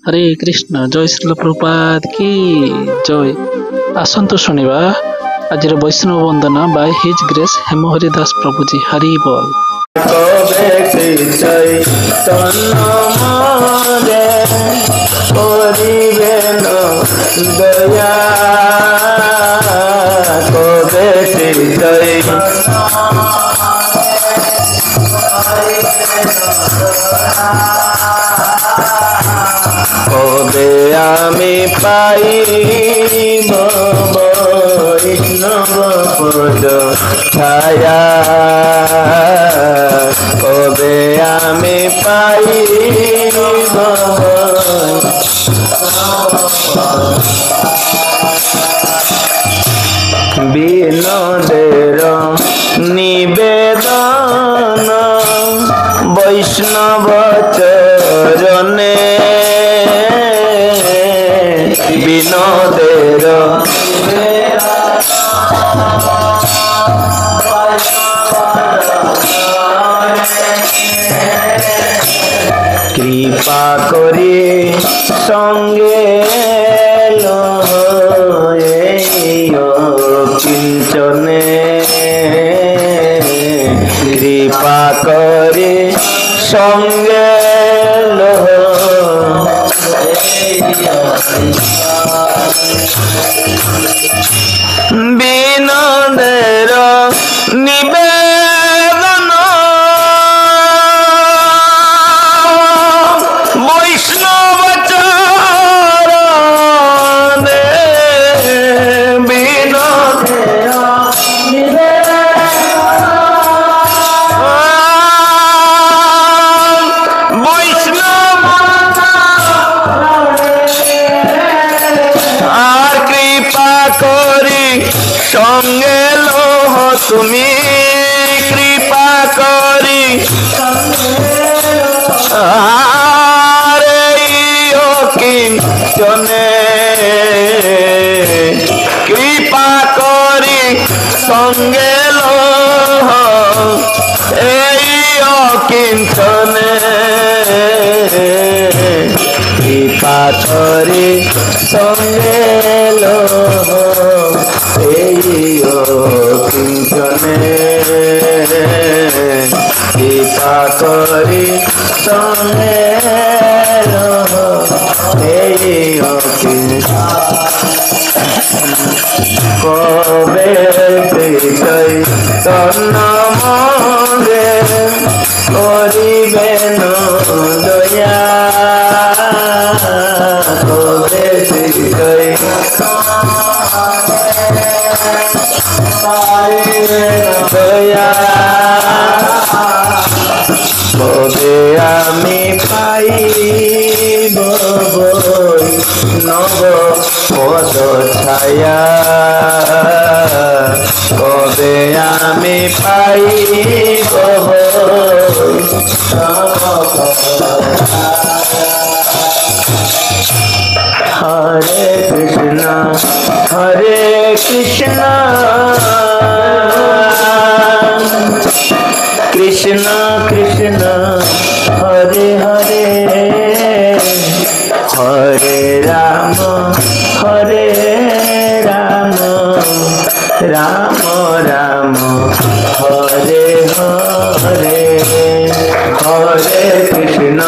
हरे कृष्ण जय श्रील प्रभुपाद की जय। आसंतु शुणिबा आज वैष्णव वंदना बाय हिज ग्रेस हेमहरि दास प्रभुजी। हरि बोल। কবে আমি পাইব বৈষ্ণব পদ ছায়া, কবে আমি পাইব বিনোদের নিবেদন বৈষ্ণব চরণে, বিনোদের কৃপা করে সঙ্গে কিঞ্চনে, কৃপা করে সঙ্গে বিনোদের নিবেদন বৈষ্ণব চরণে, বিনোদের বৈষ্ণব আর কৃপা করি সঙ্গে লোহ তুমি, কৃপা করি আরে কিঞ্চনে, কৃপা করি সঙ্গে লোহ এই কিঞ্চনে, কৃপা করি সঙ্গে লোহ এই কিঞ্চনে, কৃপা করি সঙ্গে লোহ এই কবে চৈতন্য মনে করিবেন দয়া, কবে দয়া, কবে আমি পাইব নব পদ ছায়া, কবে আমি পাইব হরে কৃষ্ণ হরে কৃষ্ণ কৃষ্ণ কৃষ্ণ হরে হরে, হরে রাম হরে রাম, রাম রাম হরে হরে, হরে কৃষ্ণ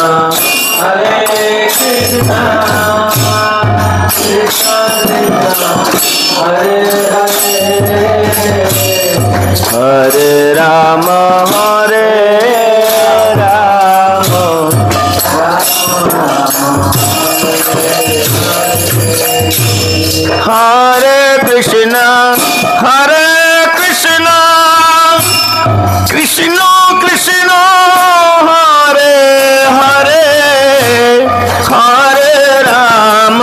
হরে কৃষ্ণ কৃষ্ণ হরে হরে, হরে রাম হরে রাম, হরে কৃষ্ণ হরে কৃষ্ণ কৃষ্ণ কৃষ্ণ হরে হরে, হরে রাম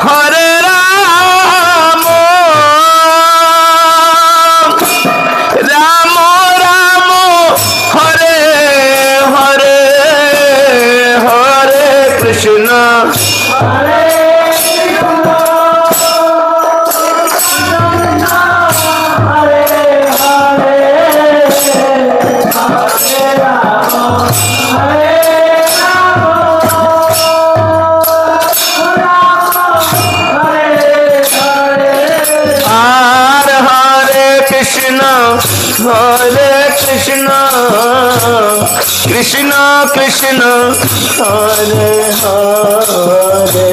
হরে রাম, রাম রাম कृष्ण कृष्ण हरे हरे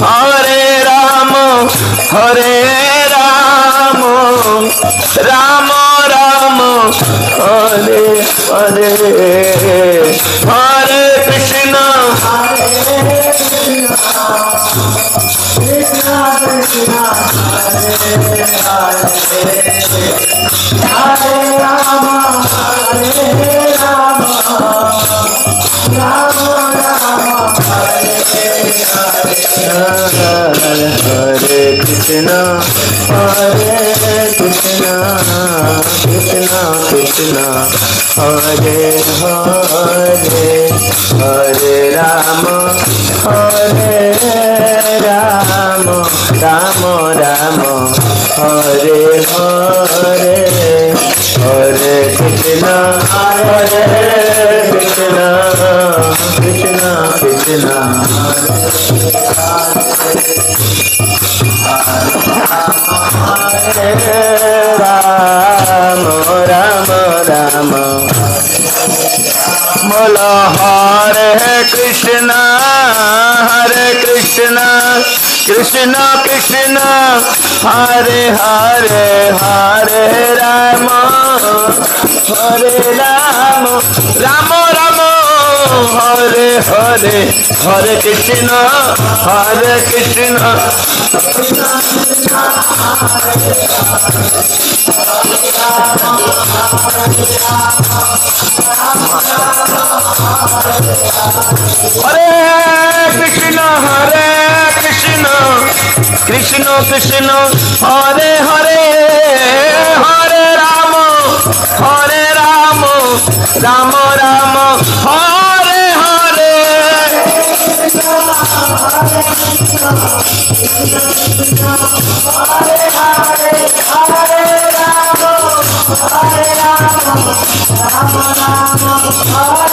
हरे राम राम राम हरे हरे हरे कृष्ण हरे कृष्ण कृष्ण कृष्ण हरे हरे हरे राम राम राम हरे हरे हरे कृष्ण कृष्ण कृष्ण राम राम राम बोल हरे कृष्ण कृष्ण कृष्ण हरे हरे हरे राम राम राम हरे हरे हरे कृष्ण हरे कृष्ण कृष्ण कृष्ण हरे हरे हरे राम राम राम हरे हरे हरे